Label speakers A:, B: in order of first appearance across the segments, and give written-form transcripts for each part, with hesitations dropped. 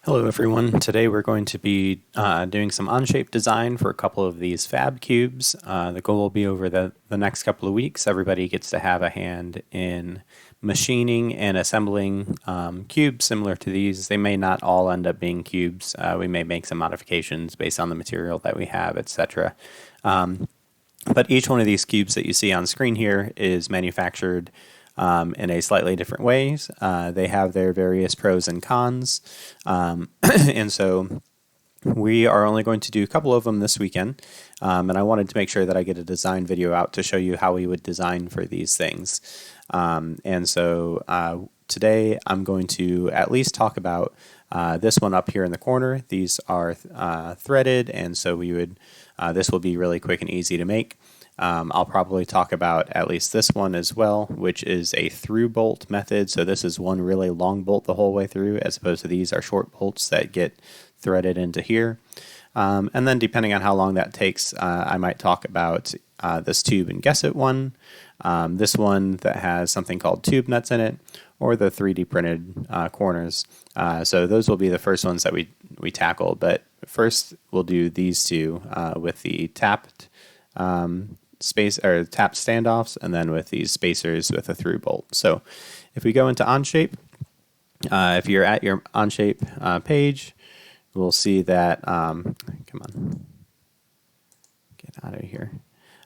A: Hello everyone. Today we're going to be doing some on-shape design for a couple of these fab cubes. The goal will be over the next couple of weeks. Everybody gets to have a hand in machining and assembling cubes similar to these. They may not all end up being cubes. We may make some modifications based on the material that we have, etc. But each one of these cubes that you see on screen here is manufactured in a slightly different ways. They have their various pros and cons. And so we are only going to do a couple of them this weekend. And I wanted to make sure that I get a design video out to show you how we would design for these things. And so today I'm going to at least talk about this one up here in the corner. These are threaded, and so we would this will be really quick and easy to make. I'll probably talk about at least this one as well, which is a through bolt method. So this is one really long bolt the whole way through, as opposed to these are short bolts that get threaded into here. And then depending on how long that takes, I might talk about this tube and gusset one, this one that has something called tube nuts in it, or the 3D printed corners. So those will be the first ones that we tackle. But first we'll do these two with the tapped tap standoffs, and then with these spacers with a through bolt. So if we go into Onshape, if you're at your Onshape page, we'll see that, come on, get out of here.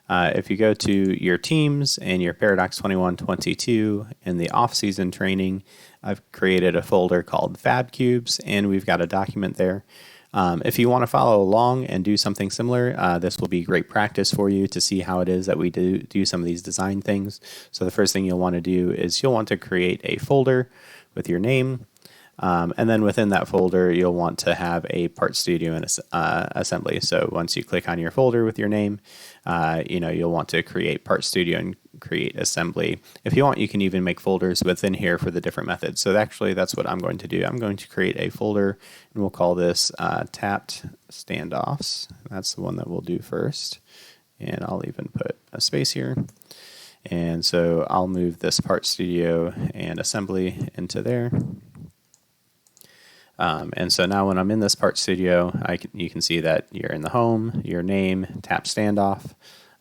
A: If you go to your teams and your Pearadox 2122 in the off-season training, I've created a folder called Fab Cubes, and we've got a document there. If you want to follow along and do something similar, this will be great practice for you to see how it is that we do some of these design things. So the first thing you'll want to do is you'll want to create a folder with your name. And then within that folder, you'll want to have a part studio and assembly. So once you click on your folder with your name, you'll want to create part studio and create assembly. If you want, you can even make folders within here for the different methods. So actually, that's what I'm going to do. I'm going to create a folder, and we'll call this tapped standoffs. That's the one that we'll do first. And I'll even put a space here. And so I'll move this part studio and assembly into there. And so now when I'm in this part studio, you can see that you're in the home, your name, tap standoff,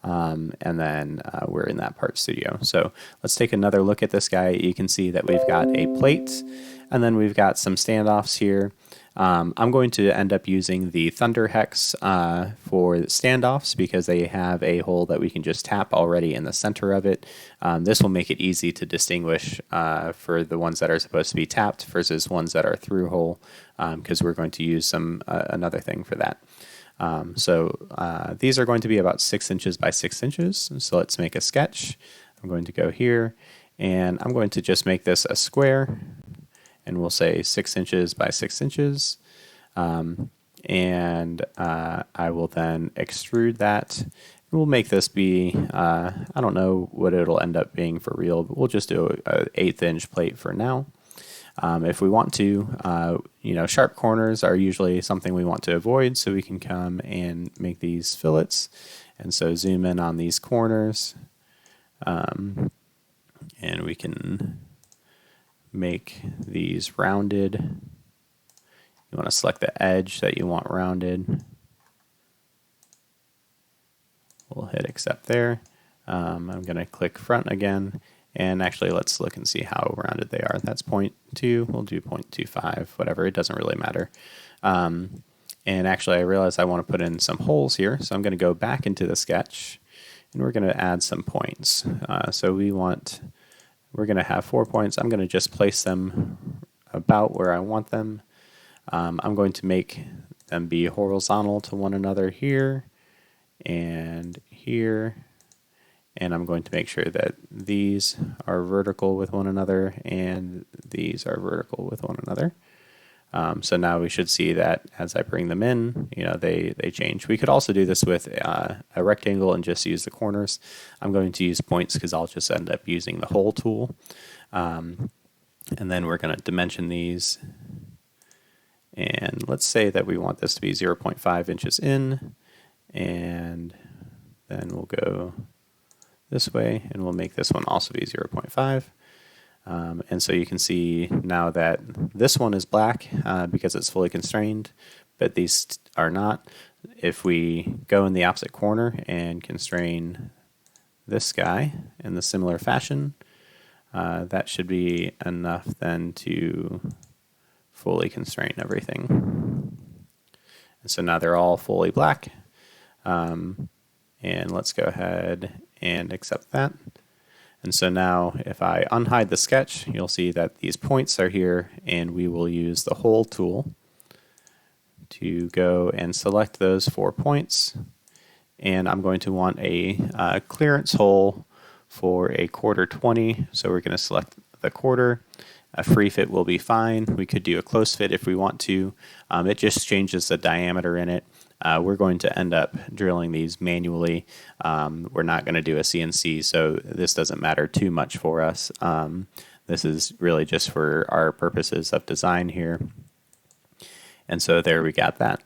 A: and then we're in that part studio. So let's take another look at this guy. You can see that we've got a plate, and then we've got some standoffs here. I'm going to end up using the Thunder Hex for standoffs because they have a hole that we can just tap already in the center of it. This will make it easy to distinguish for the ones that are supposed to be tapped versus ones that are through hole, because we're going to use another thing for that. So these are going to be about 6 inches by 6 inches. So let's make a sketch. I'm going to go here, and I'm going to just make this a square. And we'll say 6 inches by 6 inches. And I will then extrude that. And we'll make this be, I don't know what it'll end up being for real, but we'll just do an 1/8 inch plate for now. If we want to, sharp corners are usually something we want to avoid, so we can come and make these fillets. And so zoom in on these corners, and we can make these rounded. You want to select the edge that you want rounded. We'll hit accept there. I'm going to click front again, and actually let's look and see how rounded they are. That's 0.2, we'll do 0.25, whatever, it doesn't really matter. And actually I realize I want to put in some holes here, so I'm going to go back into the sketch, and we're going to add some points. So we're going to have 4 points. I'm going to just place them about where I want them. I'm going to make them be horizontal to one another here and here. And I'm going to make sure that these are vertical with one another and these are vertical with one another. So now we should see that as I bring them in, they change. We could also do this with a rectangle and just use the corners. I'm going to use points because I'll just end up using the hole tool. And then we're going to dimension these. And let's say that we want this to be 0.5 inches in. And then we'll go this way, and we'll make this one also be 0.5. And so you can see now that this one is black because it's fully constrained, but these are not. If we go in the opposite corner and constrain this guy in the similar fashion, that should be enough then to fully constrain everything. And so now they're all fully black. And let's go ahead and accept that. And so now if I unhide the sketch, you'll see that these points are here, and we will use the hole tool to go and select those 4 points. And I'm going to want a clearance hole for a 1/4 so we're going to select the 1/4. A free fit will be fine. We could do a close fit if we want to. It just changes the diameter in it. We're going to end up drilling these manually. We're not going to do a CNC, so this doesn't matter too much for us. This is really just for our purposes of design here. And so there we got that.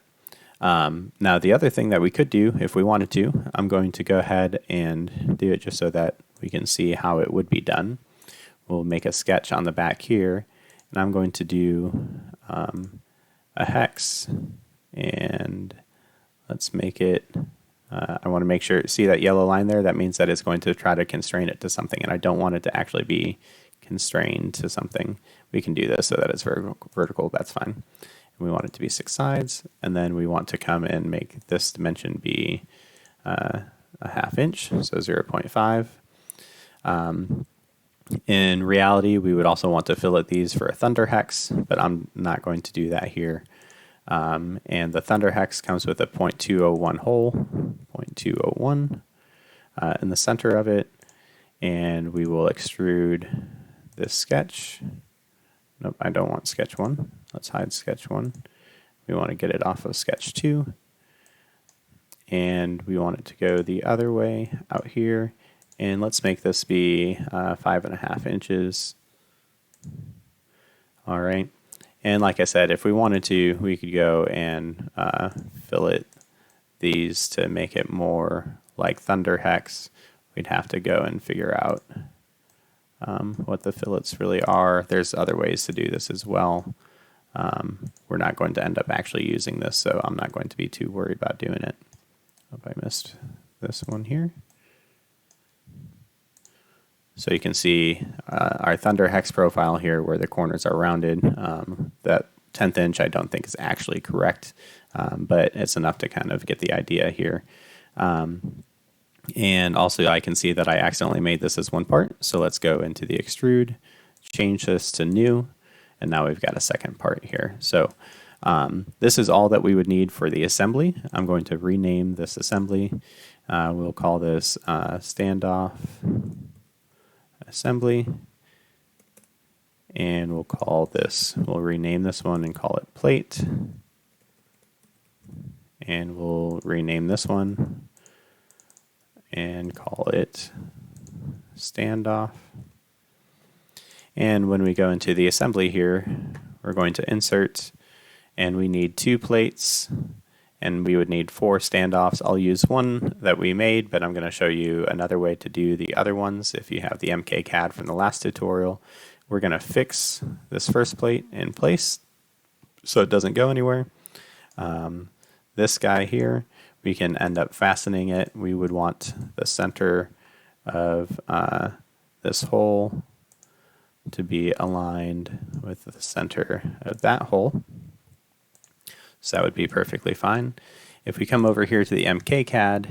A: Now the other thing that we could do if we wanted to, I'm going to go ahead and do it just so that we can see how it would be done. We'll make a sketch on the back here, and I'm going to do a hex, and let's make it, I want to make sure, see that yellow line there? That means that it's going to try to constrain it to something, and I don't want it to actually be constrained to something. We can do this so that it's vertical, that's fine. And we want it to be 6 sides, and then we want to come and make this dimension be a 1/2 inch, so 0.5. In reality, we would also want to fillet these for a thunder hex, but I'm not going to do that here. And the thunder hex comes with a 0.201 hole, 0.201 in the center of it, and we will extrude this sketch. Nope, I don't want sketch 1. Let's hide sketch 1. We want to get it off of sketch 2, and we want it to go the other way out here. And let's make this be 5.5 inches. All right. And like I said, if we wanted to, we could go and fillet these to make it more like thunder hex. We'd have to go and figure out what the fillets really are. There's other ways to do this as well. We're not going to end up actually using this, so I'm not going to be too worried about doing it. Hope I missed this one here. So you can see our thunder hex profile here where the corners are rounded. That 1/10 inch I don't think is actually correct, but it's enough to kind of get the idea here. And also I can see that I accidentally made this as one part. So let's go into the extrude, change this to new, and now we've got a second part here. So this is all that we would need for the assembly. I'm going to rename this assembly. We'll call this standoff assembly, and we'll rename this one and call it plate, and we'll rename this one and call it standoff. And when we go into the assembly here, we're going to insert, and we need 2 plates, and we would need 4 standoffs. I'll use one that we made, but I'm going to show you another way to do the other ones. If you have the MKCAD from the last tutorial, we're going to fix this first plate in place so it doesn't go anywhere. This guy here, we can end up fastening it. We would want the center of this hole to be aligned with the center of that hole. So that would be perfectly fine. If we come over here to the MKCAD,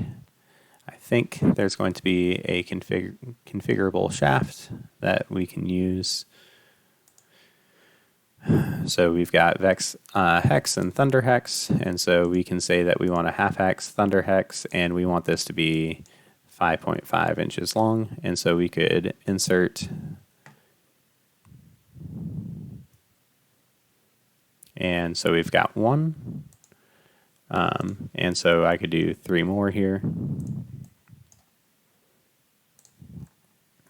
A: I think there's going to be a configurable shaft that we can use. So we've got hex and thunder hex, and so we can say that we want a 1/2 hex, thunder hex, and we want this to be 5.5 inches long. And so we could insert and so we've got 1, and so I could do 3 more here.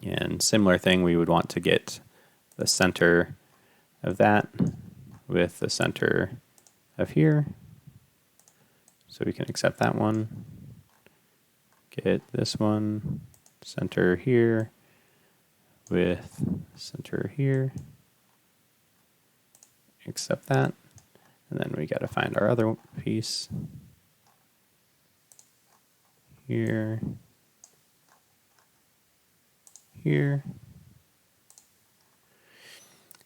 A: And similar thing, we would want to get the center of that with the center of here. So we can accept that one. Get this one, center here with center here. Accept that. And then we got to find our other piece here, here.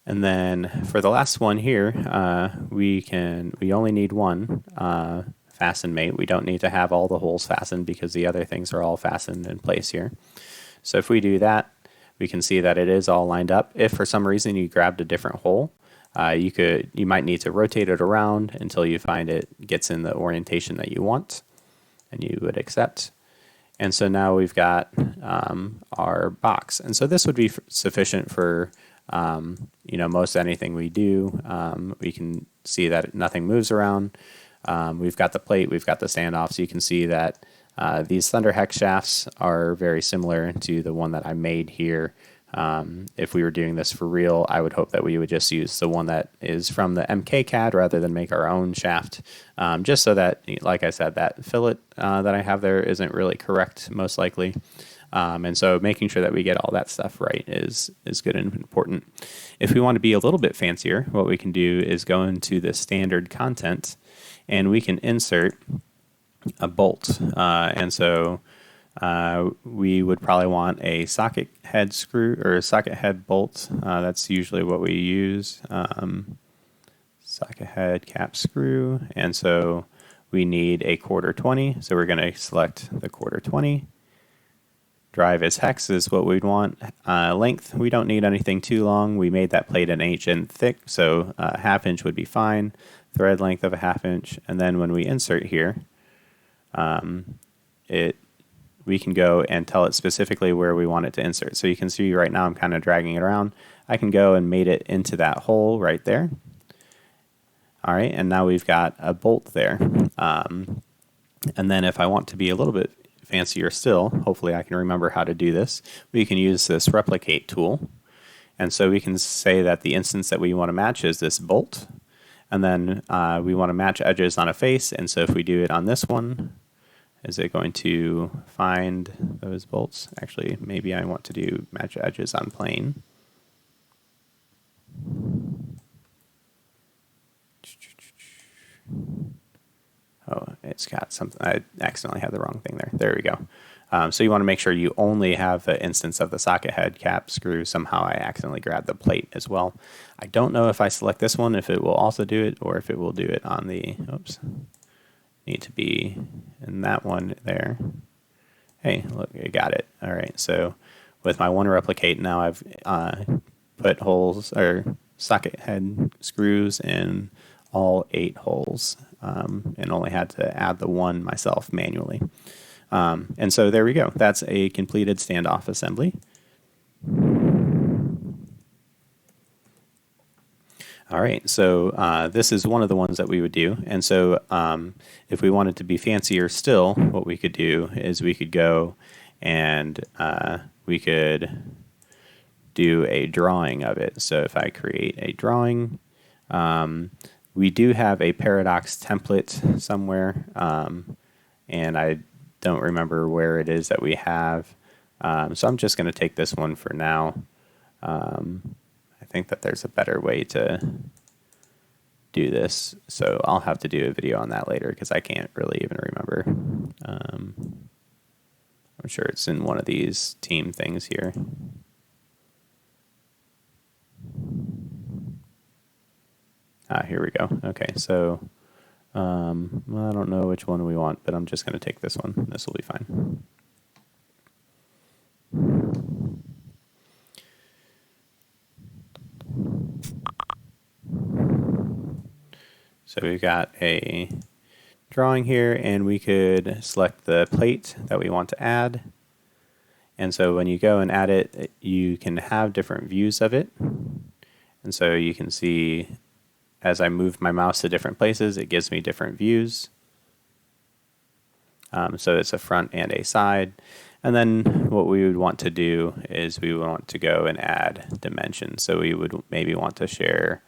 A: And then for the last one here, we only need one fasten mate. We don't need to have all the holes fastened because the other things are all fastened in place here. So if we do that, we can see that it is all lined up. If for some reason you grabbed a different hole, you might need to rotate it around until you find it gets in the orientation that you want, and you would accept. And so now we've got our box. And so this would be sufficient for most anything we do. We can see that nothing moves around. We've got the plate, we've got the standoff, so you can see that these Thunder Hex shafts are very similar to the one that I made here. If we were doing this for real, I would hope that we would just use the one that is from the MKCAD rather than make our own shaft, just so that, like I said, that fillet that I have there isn't really correct, most likely. And so making sure that we get all that stuff right is good and important. If we want to be a little bit fancier, what we can do is go into the standard content and we can insert a bolt. And so we would probably want a socket head screw or a socket head bolt. That's usually what we use. Socket head cap screw. And so we need a 1/4-20. So we're going to select the 1/4-20. Drive as hex is what we'd want. Length, we don't need anything too long. We made that plate an 1/8 inch thick, so 1/2 inch would be fine. Thread length of a 1/2 inch. And then when we insert here, we can go and tell it specifically where we want it to insert. So you can see right now I'm kind of dragging it around. I can go and mate it into that hole right there. All right, and now we've got a bolt there. And then if I want to be a little bit fancier still, hopefully I can remember how to do this, we can use this replicate tool. And so we can say that the instance that we want to match is this bolt. And then we want to match edges on a face. And so if we do it on this one, is it going to find those bolts? Actually, maybe I want to do match edges on plane. Oh, it's got something. I accidentally had the wrong thing there. There we go. So you want to make sure you only have an instance of the socket head cap screw. Somehow I accidentally grabbed the plate as well. I don't know if I select this one, if it will also do it, or if it will do it on the, oops, need to be in that one there. Hey, look, I got it. All right, so with my one replicate, now I've put holes or socket head screws in all 8 holes and only had to add the one myself manually. And so there we go. That's a completed standoff assembly. All right, so this is one of the ones that we would do. And so if we wanted to be fancier still, what we could do is we could go and we could do a drawing of it. So if I create a drawing, we do have a Pearadox template somewhere, and I don't remember where it is that we have. So I'm just going to take this one for now. I think that there's a better way to do this, so I'll have to do a video on that later because I can't really even remember. I'm sure it's in one of these team things here. Here we go. Okay, so I don't know which one we want, but I'm just going to take this one. This will be fine. So we've got a drawing here, and we could select the plate that we want to add. And so when you go and add it, you can have different views of it. And so you can see as I move my mouse to different places, it gives me different views. So it's a front and a side. And then what we would want to do is we would want to go and add dimensions. So we would maybe want to share,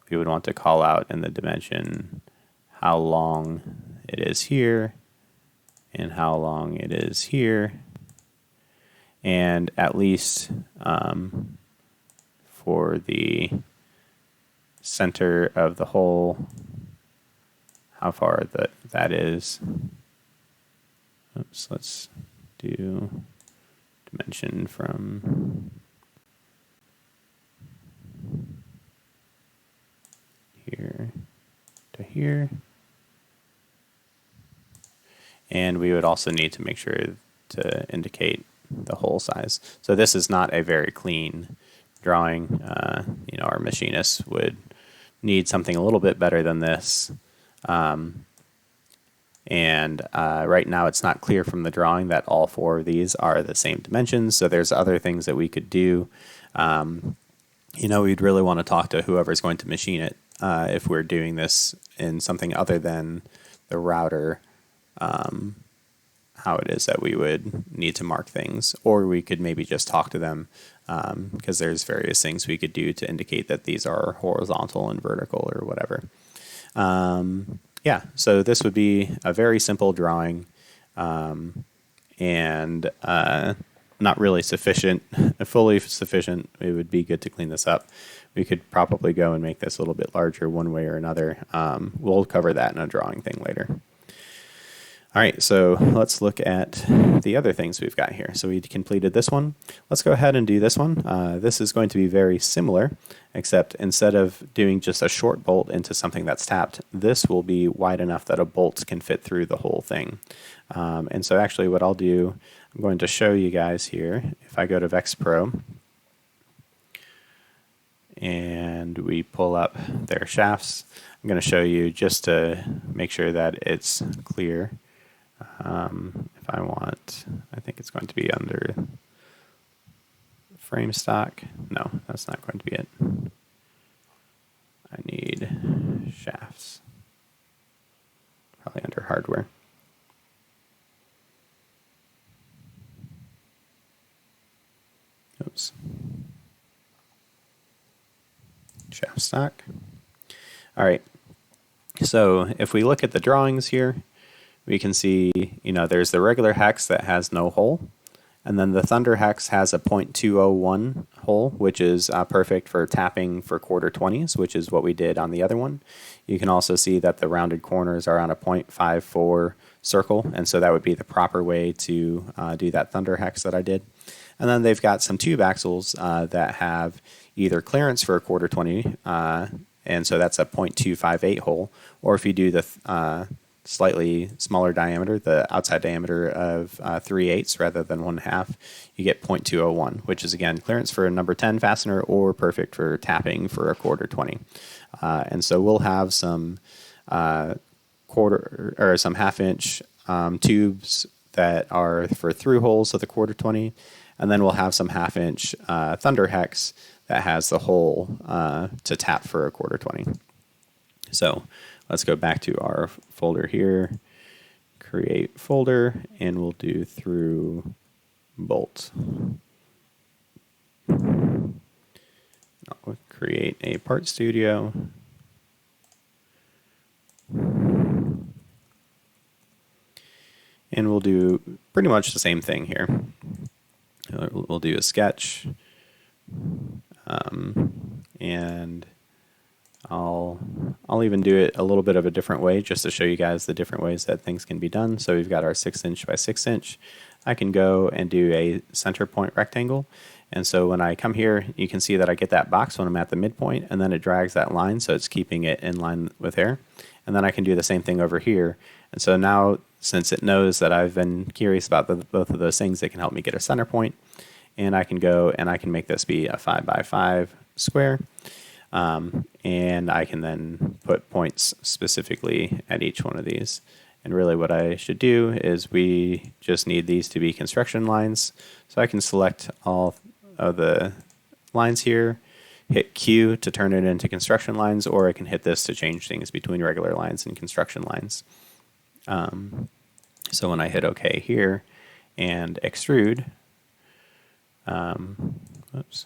A: we would want to call out in the dimension how long it is here and how long it is here. and at least for the center of the hole, how far that is. Oops, let's do dimension from here to here. And we would also need to make sure to indicate the hole size. So this is not a very clean drawing. Our machinists would need something a little bit better than this. Right now it's not clear from the drawing that all four of these are the same dimensions, so there's other things that we could do. We'd really want to talk to whoever's going to machine it if we're doing this in something other than the router, how it is that we would need to mark things, or we could maybe just talk to them because there's various things we could do to indicate that these are horizontal and vertical or whatever. So this would be a very simple drawing and not really sufficient, fully sufficient. It would be good to clean this up. We could probably go and make this a little bit larger one way or another. We'll cover that in a drawing thing later. All right, so let's look at the other things we've got here. So we completed this one. Let's go ahead and do this one. This is going to be very similar, except instead of doing just a short bolt into something that's tapped, this will be wide enough that a bolt can fit through the whole thing. And so actually what I'll do, I'm going to show you guys here. If I go to Vex Pro and we pull up their shafts, I'm going to show you just to make sure that it's clear. If I think it's going to be under frame stock. No, that's not going to be it. I need shafts. Probably under hardware. Oops. Shaft stock. All right. So if we look at the drawings here, we can see, there's the regular hex that has no hole, and then the Thunder hex has a 0.201 hole, which is perfect for tapping for quarter 20s, which is what we did on the other one. You can also see that the rounded corners are on a 0.54 circle, and so that would be the proper way to do that Thunder hex that I did. And then they've got some tube axles that have either clearance for a quarter 20, and so that's a 0.258 hole, or if you do the slightly smaller diameter, the outside diameter of 3/8 rather than 1/2, you get 0.201, which is again clearance for a number 10 fastener or perfect for tapping for a quarter 20. And so we'll have some quarter or some 1/2 inch tubes that are for through holes of the quarter 20, and then we'll have some 1/2 inch Thunder hex that has the hole to tap for a quarter 20. So let's go back to our folder here, create folder, and we'll do through bolt. I'll create a part studio. And we'll do pretty much the same thing here. We'll do a sketch, and I'll even do it a little bit of a different way just to show you guys the different ways that things can be done. So we've got our 6 inch by 6 inch. I can go and do a center point rectangle. And so when I come here, you can see that I get that box when I'm at the midpoint, and then it drags that line, so it's keeping it in line with there. And then I can do the same thing over here. And so now, since it knows that I've been curious about both of those things, it can help me get a center point. And I can go and I can make this be a 5 by 5 square. And I can then put points specifically at each one of these. And really what I should do is we just need these to be construction lines. So I can select all of the lines here, hit Q to turn it into construction lines, or I can hit this to change things between regular lines and construction lines. So when I hit OK here and extrude, oops.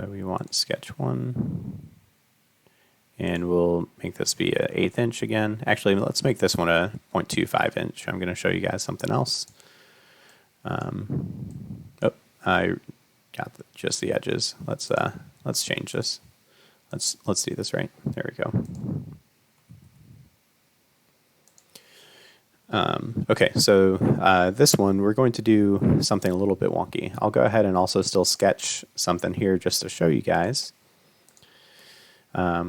A: We want sketch 1, and we'll make this be an 1/8 inch again. Actually, let's make this one a 0.25 inch. I'm going to show you guys something else. Oh, I got just the edges. Let's change this. Let's do this right. There we go. Okay, so this one we're going to do something a little bit wonky. I'll go ahead and also still sketch something here just to show you guys. I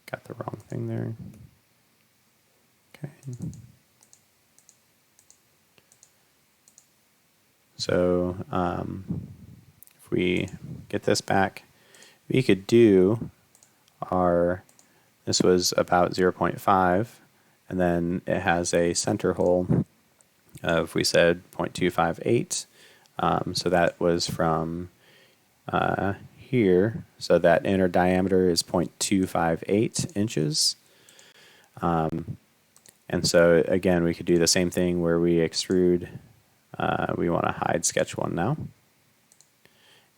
A: got the wrong thing there. Okay. So if we get this back, we could do this was about 0.5, and then it has a center hole of, we said, 0.258. So that was from here. So that inner diameter is 0.258 inches. And so again, we could do the same thing where we extrude. We want to hide sketch 1 now.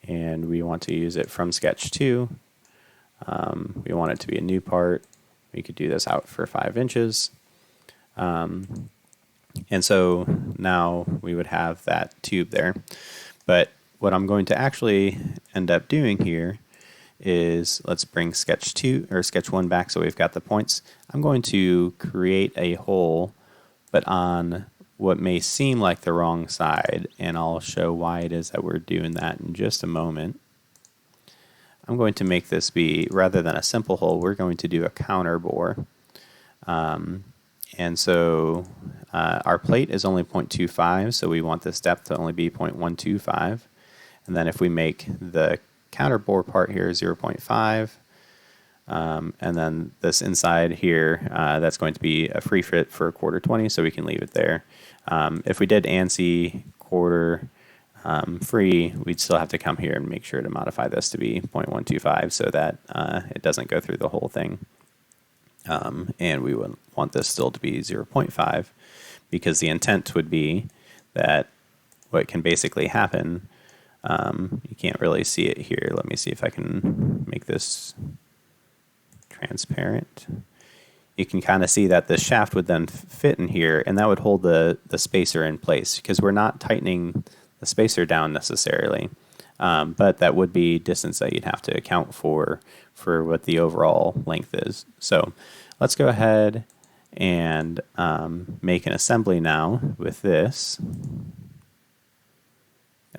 A: And we want to use it from sketch 2. We want it to be a new part. We could do this out for 5 inches. And so now we would have that tube there. But what I'm going to actually end up doing here is, let's bring sketch 2 or sketch 1 back so we've got the points. I'm going to create a hole, but on what may seem like the wrong side, and I'll show why it is that we're doing that in just a moment. I'm going to make this be, rather than a simple hole, we're going to do a counter bore. And so our plate is only 0.25, so we want this depth to only be 0.125. And then if we make the counter bore part here 0.5, and then this inside here, that's going to be a free fit for 1/4 so we can leave it there. If we did ANSI quarter free, we'd still have to come here and make sure to modify this to be 0.125 so that it doesn't go through the whole thing. And we would want this still to be 0.5 because the intent would be that what can basically happen, you can't really see it here. Let me see if I can make this transparent. You can kind of see that the shaft would then fit in here, and that would hold the spacer in place because we're not tightening the spacer down necessarily, but that would be distance that you'd have to account for what the overall length is. So let's go ahead and make an assembly now with this.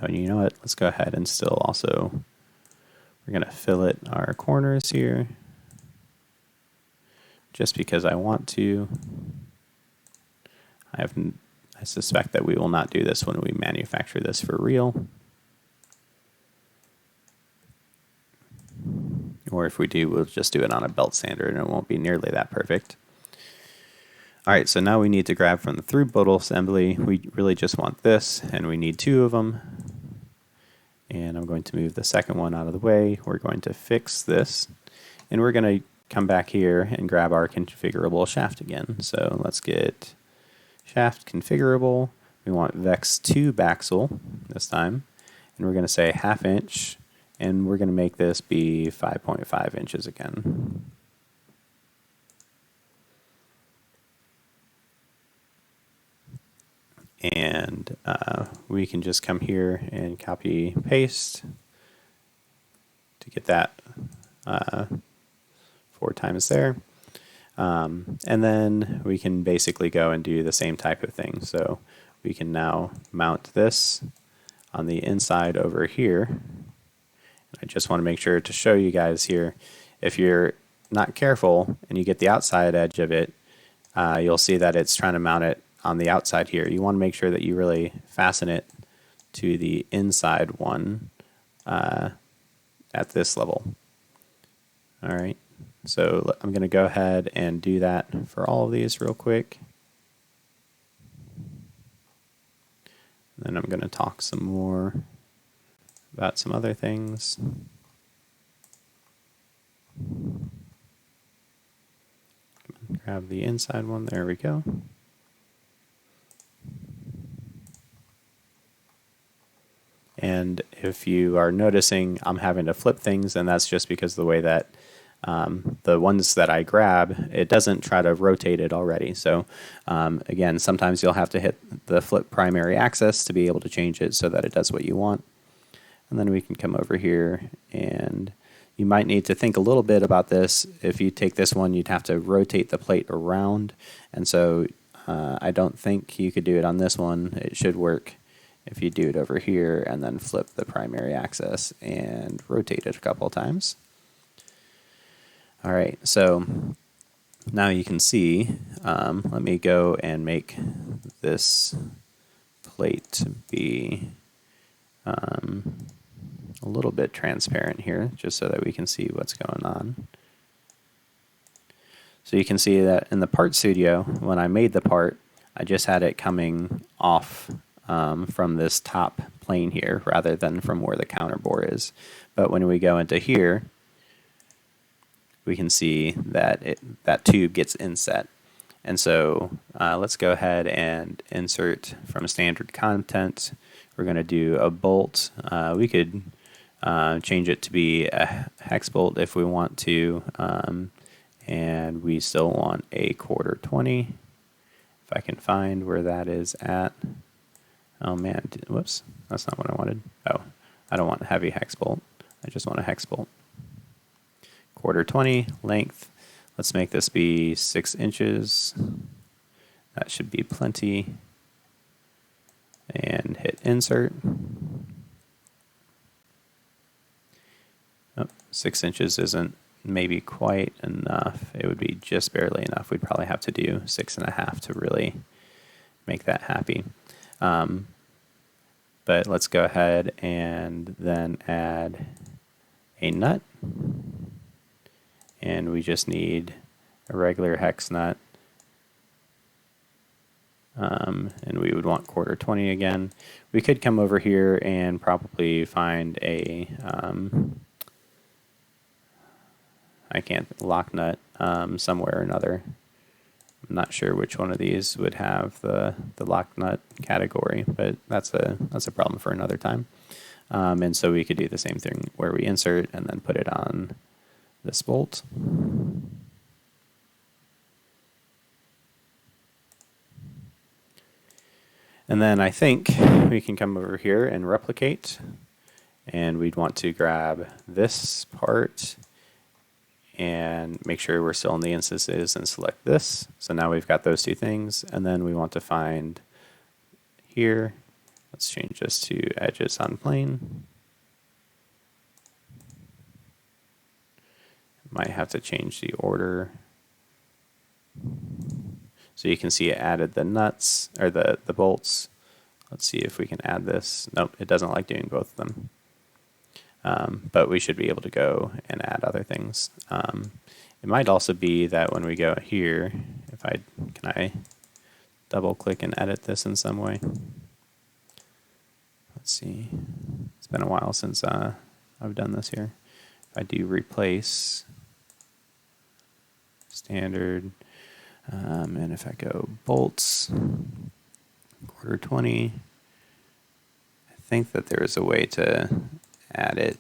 A: Oh, you know what? Let's go ahead and still also, we're going to fillet our corners here just because I want to. I suspect that we will not do this when we manufacture this for real. Or if we do, we'll just do it on a belt sander and it won't be nearly that perfect. All right, so now we need to grab from the through bolt assembly. We really just want this, and we need 2 of them. And I'm going to move the second one out of the way. We're going to fix this, and we're going to come back here and grab our configurable shaft again. So let's get shaft configurable. We want Vex 2 Baxel this time, and we're going to say 1/2 inch, and we're going to make this be 5.5 inches again. And we can just come here and copy paste to get that 4 times there. And then we can basically go and do the same type of thing. So we can now mount this on the inside over here. I just want to make sure to show you guys here, if you're not careful and you get the outside edge of it, you'll see that it's trying to mount it on the outside here. You want to make sure that you really fasten it to the inside one at this level. All right, so I'm going to go ahead and do that for all of these real quick. And then I'm going to talk some more about some other things. Grab the inside one, there we go. And if you are noticing I'm having to flip things, and that's just because of the way that The ones that I grab, it doesn't try to rotate it already. So again, sometimes you'll have to hit the flip primary axis to be able to change it so that it does what you want. And then we can come over here, and you might need to think a little bit about this. If you take this one, you'd have to rotate the plate around. And so I don't think you could do it on this one. It should work if you do it over here and then flip the primary axis and rotate it a couple of times. All right, so now you can see, let me go and make this plate to be a little bit transparent here, just so that we can see what's going on. So you can see that in the part studio, when I made the part, I just had it coming off from this top plane here rather than from where the counter bore is. But when we go into here, we can see that that tube gets inset. And so let's go ahead and insert from standard content. We're going to do a bolt. We could change it to be a hex bolt if we want to, and we still want a 1/4-20. If I can find where that is at. Oh man, whoops, that's not what I wanted. Oh, I don't want a heavy hex bolt. I just want a hex bolt. 1/4-20 length. Let's make this be 6 inches. That should be plenty. And hit insert. Oh, 6 inches isn't maybe quite enough. It would be just barely enough. We'd probably have to do 6.5 to really make that happy. But let's go ahead and then add a nut. And we just need a regular hex nut. And we would want 1/4-20 again. We could come over here and probably find a lock nut somewhere or another. I'm not sure which one of these would have the lock nut category, but that's a problem for another time. And so we could do the same thing where we insert and then put it on this bolt. And then I think we can come over here and replicate, and we'd want to grab this part and make sure we're still in the instances and select this. So now we've got those two things, and then we want to find here, let's change this to edges on plane. Might have to change the order. So you can see it added the nuts, or the bolts. Let's see if we can add this. Nope, it doesn't like doing both of them. But we should be able to go and add other things. It might also be that when we go here, can I double click and edit this in some way? Let's see. It's been a while since I've done this here. If I do replace standard, and if I go bolts, 1/4-20, I think that there is a way to add it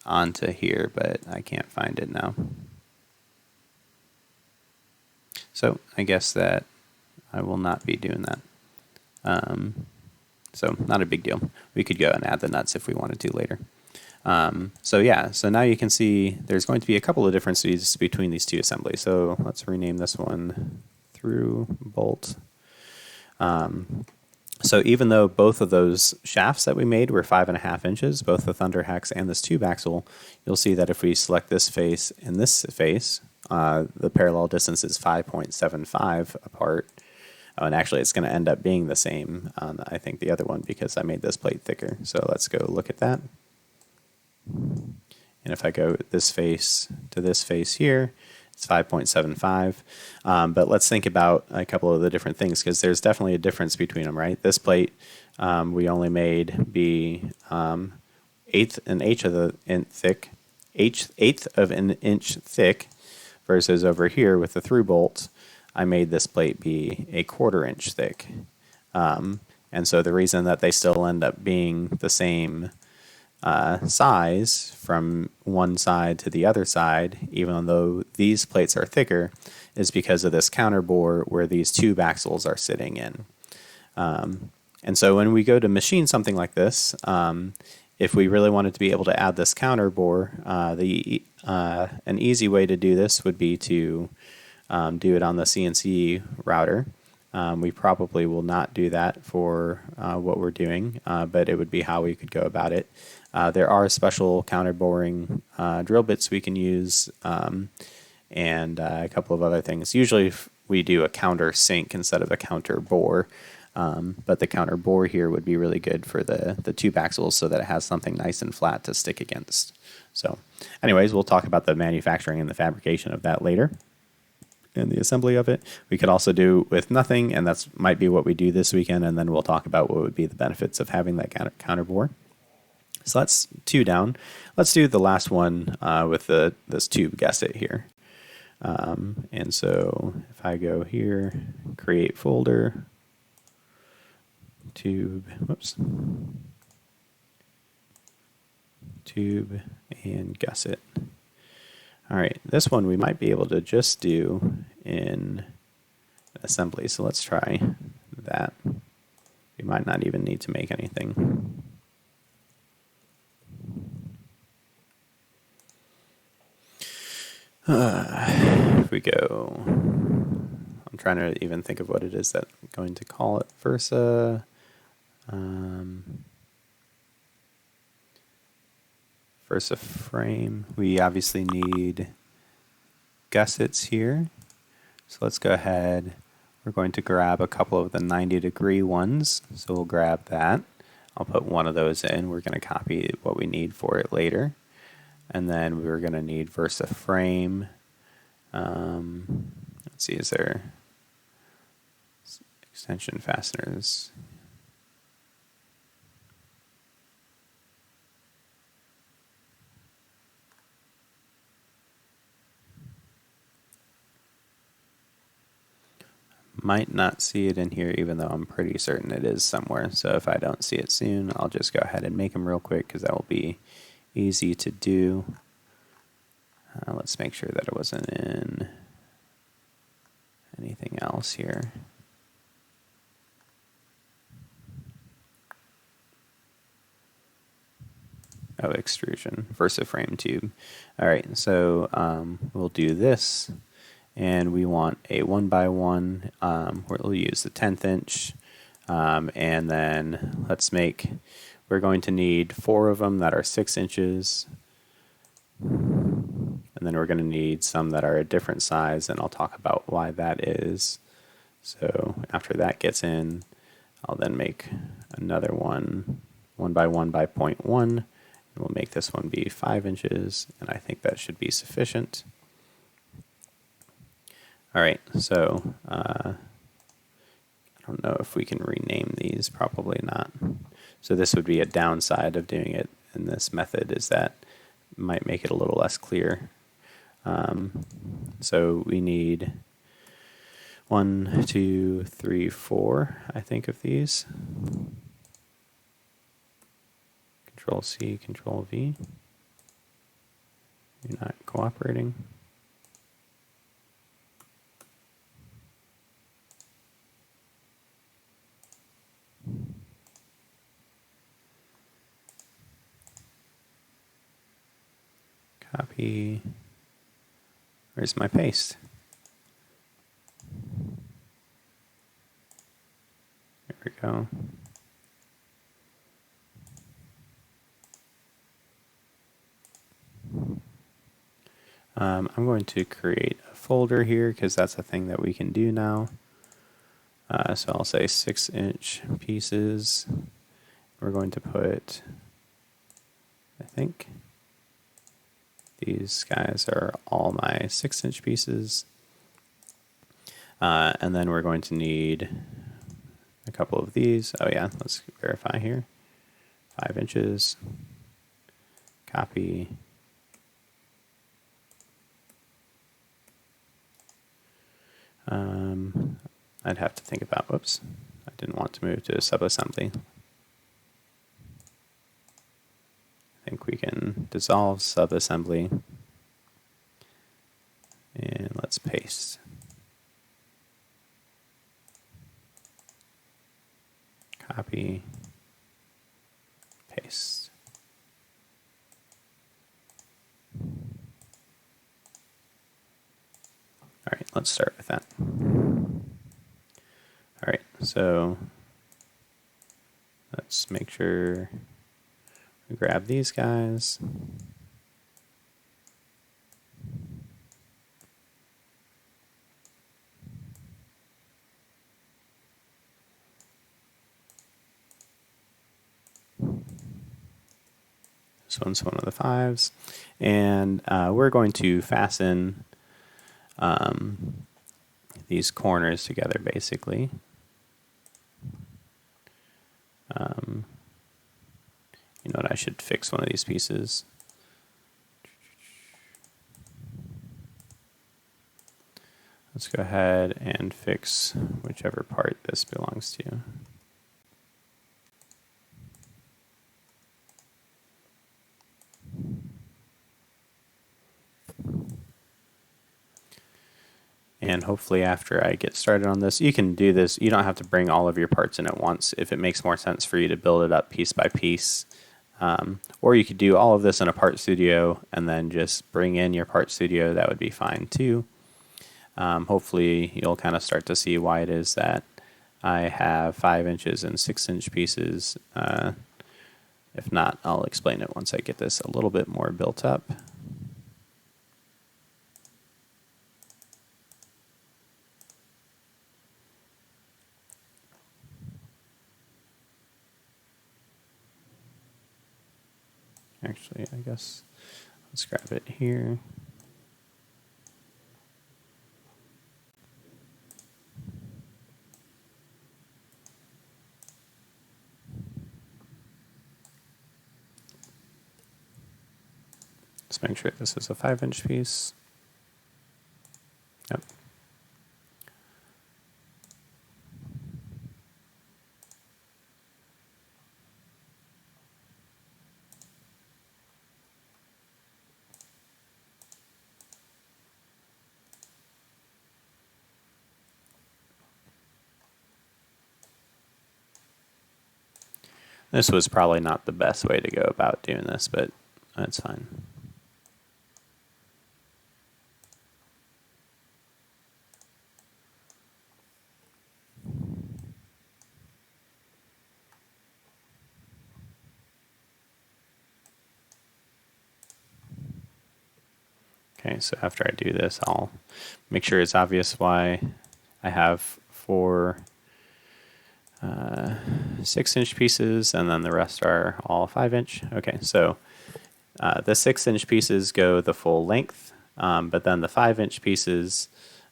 A: onto here, but I can't find it now. So I guess that I will not be doing that. So not a big deal. We could go and add the nuts if we wanted to later. So yeah, so now you can see there's going to be a couple of differences between these two assemblies. So let's rename this one through bolt. So even though both of those shafts that we made were 5.5 inches, both the Thunder Hex and this tube axle, you'll see that if we select this face and this face, the parallel distance is 5.75 apart. Oh, and actually it's going to end up being the same on, I think, the other one because I made this plate thicker. So let's go look at that. And if I go this face to this face here, it's 5.75. But let's think about a couple of the different things because there's definitely a difference between them, right? This plate we only made be eighth of an inch thick, versus over here with the through bolt, I made this plate be a 1/4 inch thick. And so the reason that they still end up being the same size from one side to the other side, even though these plates are thicker, is because of this counterbore where these tube axles are sitting in. And so when we go to machine something like this, if we really wanted to be able to add this counterbore, an easy way to do this would be to do it on the CNC router. We probably will not do that for what we're doing, but it would be how we could go about it. There are special counterboring drill bits we can use, and a couple of other things. Usually we do a counter sink instead of a counter bore, but the counter bore here would be really good for the tube axles so that it has something nice and flat to stick against. So anyways, we'll talk about the manufacturing and the fabrication of that later, and the assembly of it. We could also do with nothing, and that's might be what we do this weekend, and then we'll talk about what would be the benefits of having that counter bore. So that's 2 down. Let's do the last one with this tube gusset here. And so if I go here, create folder, tube, tube and gusset. All right, this one we might be able to just do in assembly, so let's try that. We might not even need to make anything. If we go, I'm trying to even think of what it is that I'm going to call it. Versa. Versa frame. We obviously need gussets here. So let's go ahead. We're going to grab a couple of the 90-degree ones. So we'll grab that. I'll put one of those in. We're going to copy what we need for it later. And then we're going to need Versa frame. Let's see, is there extension fasteners? Might not see it in here, even though I'm pretty certain it is somewhere. So if I don't see it soon, I'll just go ahead and make them real quick because that will be easy to do. Let's make sure that it wasn't in anything else here. Oh, extrusion, Versa frame tube. All right, so we'll do this, and we want a 1x1. We'll use the 1/10 inch, and then we're going to need 4 of them that are 6 inches. And then we're going to need some that are a different size, and I'll talk about why that is. So after that gets in, I'll then make another one, 1x1 by 0.1, and we'll make this one be 5 inches, and I think that should be sufficient. All right, so I don't know if we can rename these, probably not. So this would be a downside of doing it in this method, is that it might make it a little less clear. So we need 1, 2, 3, 4, I think, of these. Control C, Control V. You're not cooperating. Copy. Where's my paste? There we go. I'm going to create a folder here because that's a thing that we can do now. So I'll say 6-inch pieces. We're going to put, I think, these guys are all my 6-inch pieces. And then we're going to need a couple of these. Oh yeah, let's verify here. 5 inches. Copy. I'd have to think about, whoops, I didn't want to move to subassembly. I think we can dissolve subassembly, and let's paste. Copy, paste. All right, let's start with that. All right, so let's make sure we grab these guys. This one's one of the 5s. And we're going to fasten these corners together, basically. You know what, I should fix one of these pieces. Let's go ahead and fix whichever part this belongs to. And hopefully after I get started on this, you can do this. You don't have to bring all of your parts in at once if it makes more sense for you to build it up piece by piece. Or you could do all of this in a part studio and then just bring in your part studio. That would be fine too. Hopefully you'll kind of start to see why it is that I have 5 inches and 6-inch pieces. If not, I'll explain it once I get this a little bit more built up. Actually, I guess let's grab it here. Let's make sure this is a 5-inch piece. Yep. This was probably not the best way to go about doing this, but that's fine. Okay, so after I do this, I'll make sure it's obvious why I have 4 6-inch pieces, and then the rest are all 5-inch. Okay, so the 6-inch pieces go the full length, but then the 5-inch pieces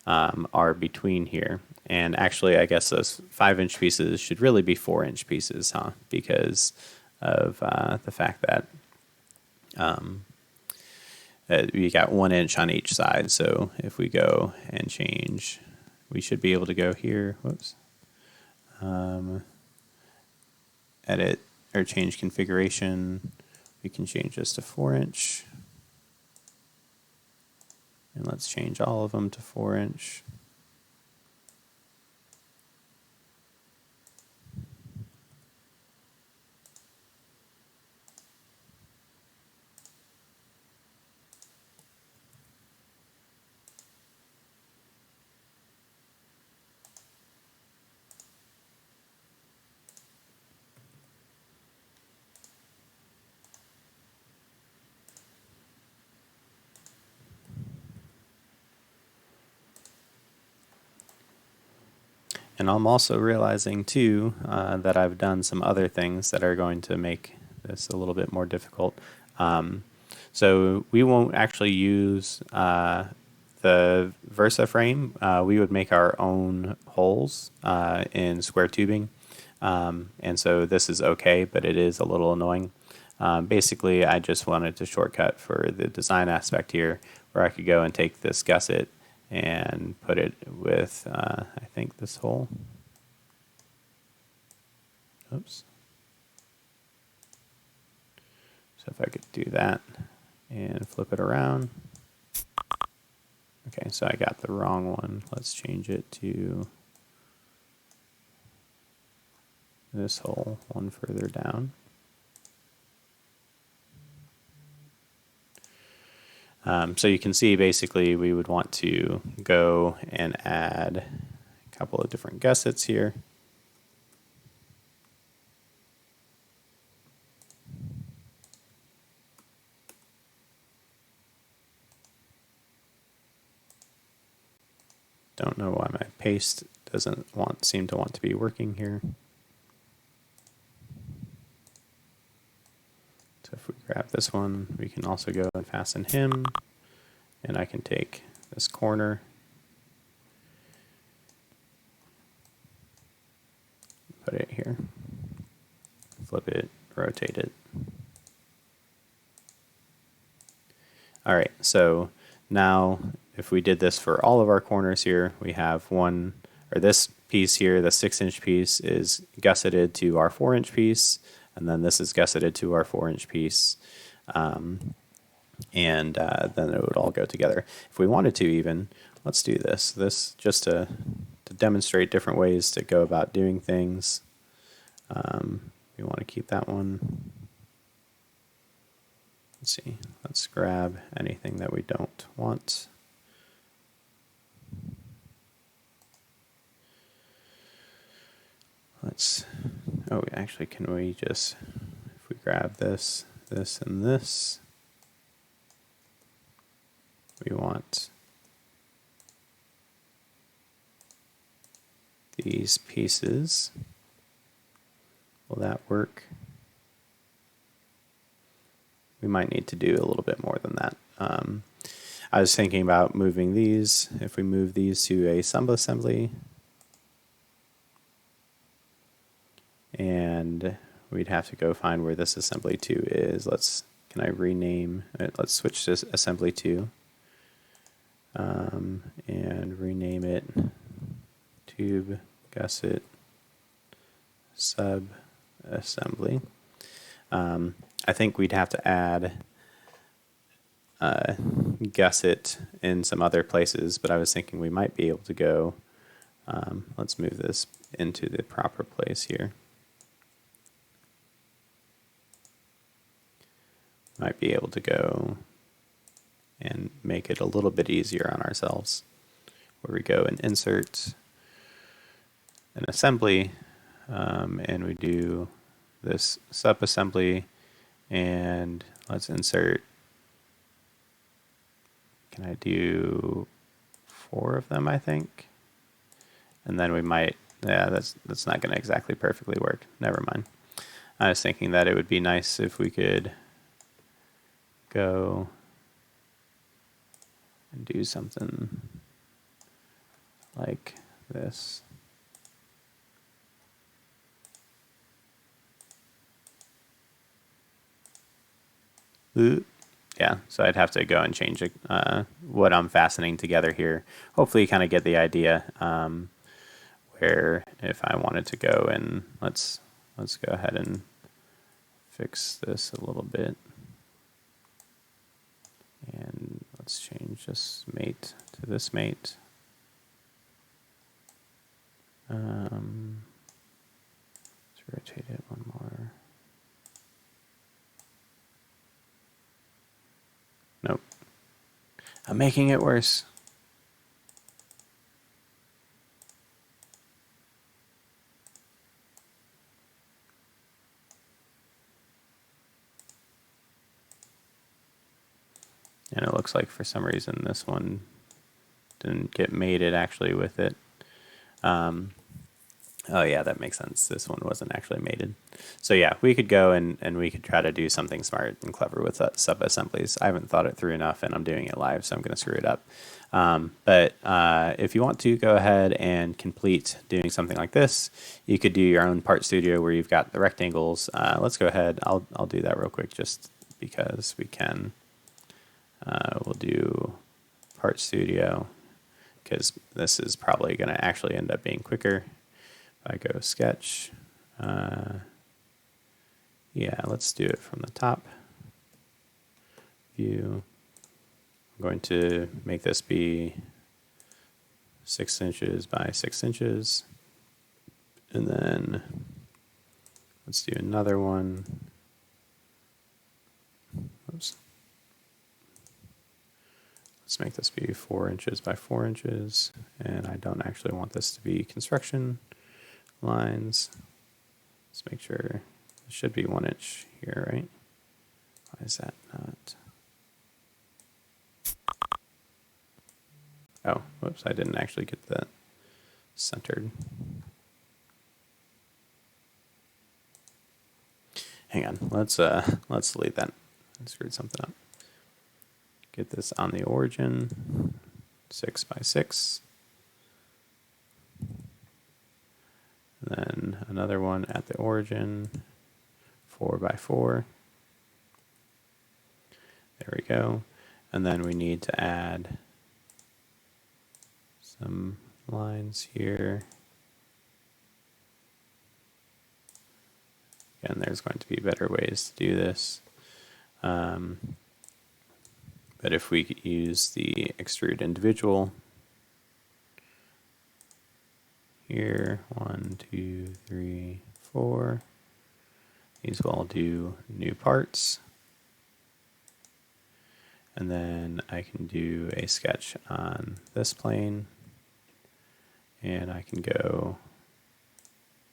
A: are between here. And actually, I guess those 5-inch pieces should really be 4-inch pieces, huh? Because of the fact that we got 1 inch on each side. So if we go and change, we should be able to go here. Whoops. Edit or change configuration. We can change this to 4-inch. And let's change all of them to 4-inch. And I'm also realizing too that I've done some other things that are going to make this a little bit more difficult. So we won't actually use the Versa frame. We would make our own holes in square tubing. And so this is okay, but it is a little annoying. Basically, I just wanted to shortcut for the design aspect here, where I could go and take this gusset and put it with, I think, this hole. Oops. So if I could do that and flip it around. Okay, so I got the wrong one. Let's change it to this hole, one further down. So you can see basically we would want to go and add a couple of different gussets here. Don't know why my paste doesn't seem to want to be working here. So if we grab this one, we can also go and fasten him, and I can take this corner, put it here, flip it, rotate it. All right, so now if we did this for all of our corners here, we have one, or this piece here, the 6-inch piece is gusseted to our 4-inch piece, and then this is gusseted to our 4-inch piece, and then it would all go together. If we wanted to even, let's do this. This just to demonstrate different ways to go about doing things. We want to keep that one. Let's see, let's grab anything that we don't want. Actually, can we just, if we grab this, this, and this, we want these pieces. Will that work? We might need to do a little bit more than that. I was thinking about moving these. If we move these to a subassembly, and we'd have to go find where this assembly 2 is. Can I rename it? Let's switch this assembly 2 and rename it tube gusset subassembly. I think we'd have to add gusset in some other places, but I was thinking we might be able to go, let's move this into the proper place here. Might be able to go and make it a little bit easier on ourselves, where we go and insert an assembly, and we do this subassembly, and let's insert, can I do 4 of them, I think? And then we might, yeah, that's not going to exactly perfectly work. Never mind. I was thinking that it would be nice if we could go and do something like this. Yeah, so I'd have to go and change what I'm fastening together here. Hopefully you kind of get the idea, where if I wanted to go and let's go ahead and fix this a little bit. And let's change this mate to this mate. Let's rotate it one more. Nope. I'm making it worse. And it looks like for some reason this one didn't get mated actually with it. Oh yeah, that makes sense. This one wasn't actually mated. So yeah, we could go and we could try to do something smart and clever with sub-assemblies. I haven't thought it through enough, and I'm doing it live, so I'm going to screw it up. But if you want to go ahead and complete doing something like this, you could do your own part studio where you've got the rectangles. Let's go ahead. I'll do that real quick just because we can. We'll do part studio because this is probably going to actually end up being quicker. If I go sketch, yeah, let's do it from the top. view. I'm going to make this be 6 inches by 6 inches. And then let's do another one. Oops. Let's make this be 4 inches by 4 inches. And I don't actually want this to be construction lines. Let's make sure it should be 1 inch here, right? Why is that not? Oh, whoops, I didn't actually get that centered. Hang on, let's delete that. I screwed something up. Get this on the origin, 6 by 6. And then another one at the origin, 4 by 4. There we go. And then we need to add some lines here. Again, there's going to be better ways to do this. But if we could use the extrude individual here, 1, 2, 3, 4. These will all do new parts. And then I can do a sketch on this plane. And I can go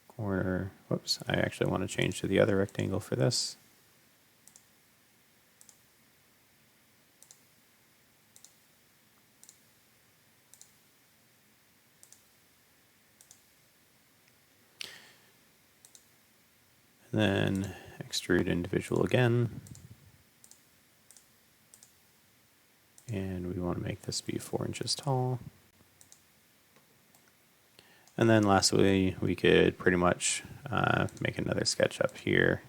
A: corner. Whoops, I actually want to change to the other rectangle for this. And then extrude individual again. And we want to make this be 4 inches tall. And then lastly, we could pretty much make another sketch up here.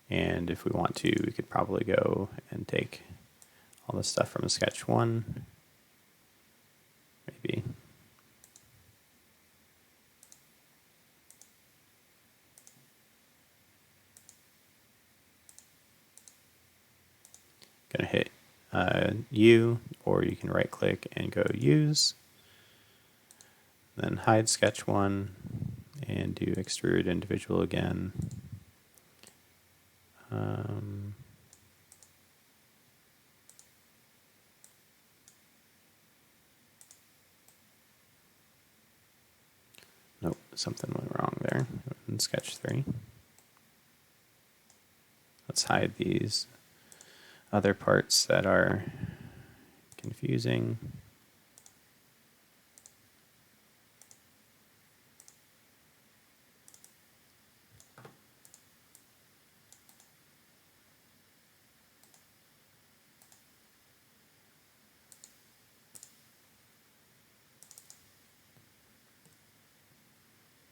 A: And if we want to, we could probably go and take all the stuff from sketch 1. Maybe. Gonna hit U, or you can right click and go use. Then hide sketch 1 and do extrude individual again. Nope, something went wrong there in sketch 3. Let's hide these other parts that are confusing.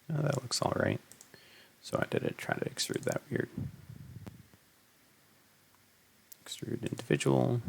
A: Oh, that looks all right. So I did try to extrude that weird. Extrude individual.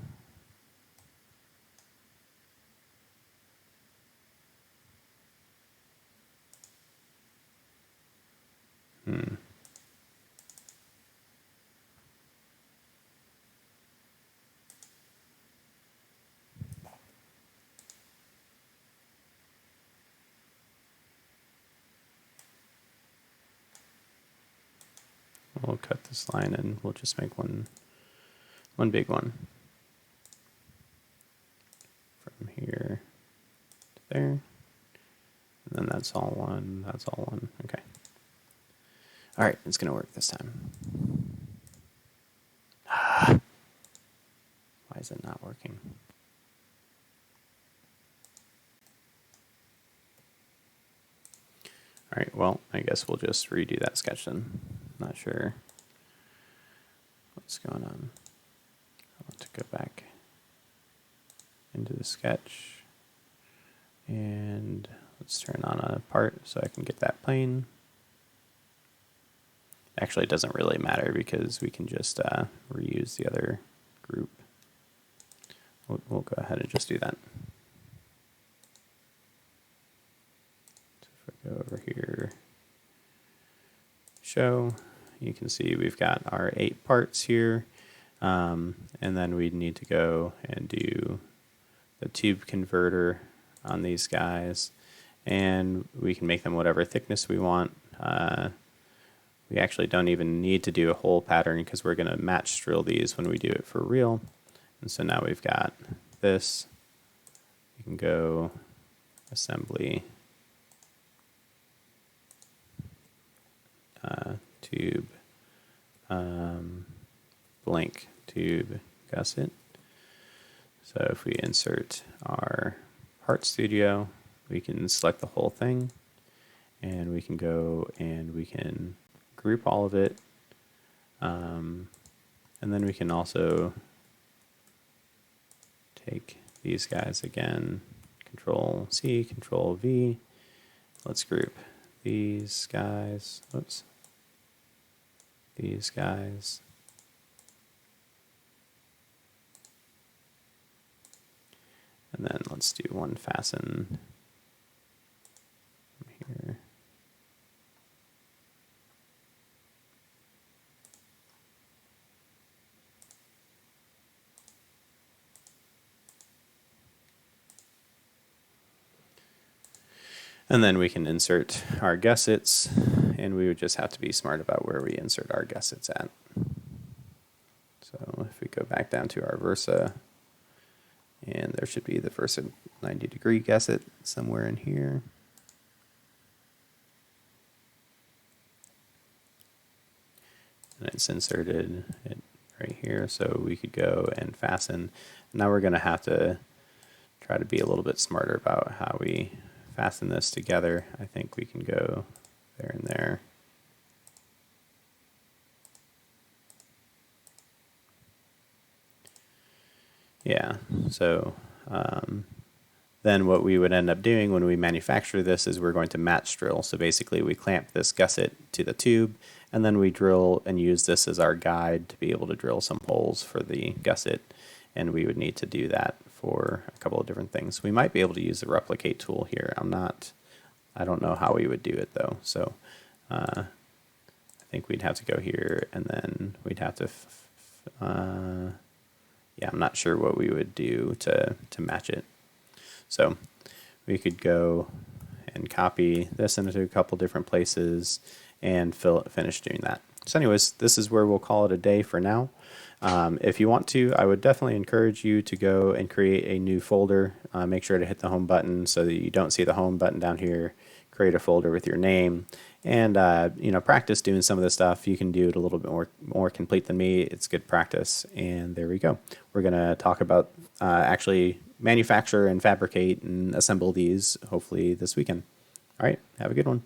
A: We'll cut this line and we'll just make one big one. From here to there. And then that's all one, that's all one. Okay. All right, it's going to work this time. Why is it not working? All right, well, I guess we'll just redo that sketch then. Not sure what's going on. I want to go back into the sketch and let's turn on a part so I can get that plane. Actually, it doesn't really matter because we can just reuse the other group. We'll go ahead and just do that. So if I go over here, show, you can see we've got our 8 parts here. And then we'd need to go and do the tube converter on these guys, and we can make them whatever thickness we want. We actually don't even need to do a hole pattern because we're going to match drill these when we do it for real. And so now we've got this. You can go assembly, tube, blank tube gusset. So if we insert our Part Studio, we can select the whole thing, and we can go and we can group all of it. And then we can also take these guys again, Control C, Control V. Let's group these guys. Oops. These guys. And then let's do one fasten here. And then we can insert our gussets, and we would just have to be smart about where we insert our gussets at. So if we go back down to our Versa, and there should be the Versa 90-degree gusset somewhere in here. And it's inserted right here, so we could go and fasten. Now we're going to have to try to be a little bit smarter about how we fasten this together. I think we can go there and there. Yeah, so then what we would end up doing when we manufacture this is we're going to match drill. So basically we clamp this gusset to the tube, and then we drill and use this as our guide to be able to drill some holes for the gusset. And we would need to do that for a couple of different things. We might be able to use the replicate tool here. I don't know how we would do it though. So I think we'd have to go here, and then we'd have to, yeah, I'm not sure what we would do to match it. So we could go and copy this into a couple different places and finish doing that. So anyways, this is where we'll call it a day for now. If you want to, I would definitely encourage you to go and create a new folder. Make sure to hit the home button so that you don't see the home button down here. Create a folder with your name, and practice doing some of this stuff. You can do it a little bit more complete than me. It's good practice, and there we go. We're going to talk about actually manufacture and fabricate and assemble these hopefully this weekend. All right, have a good one.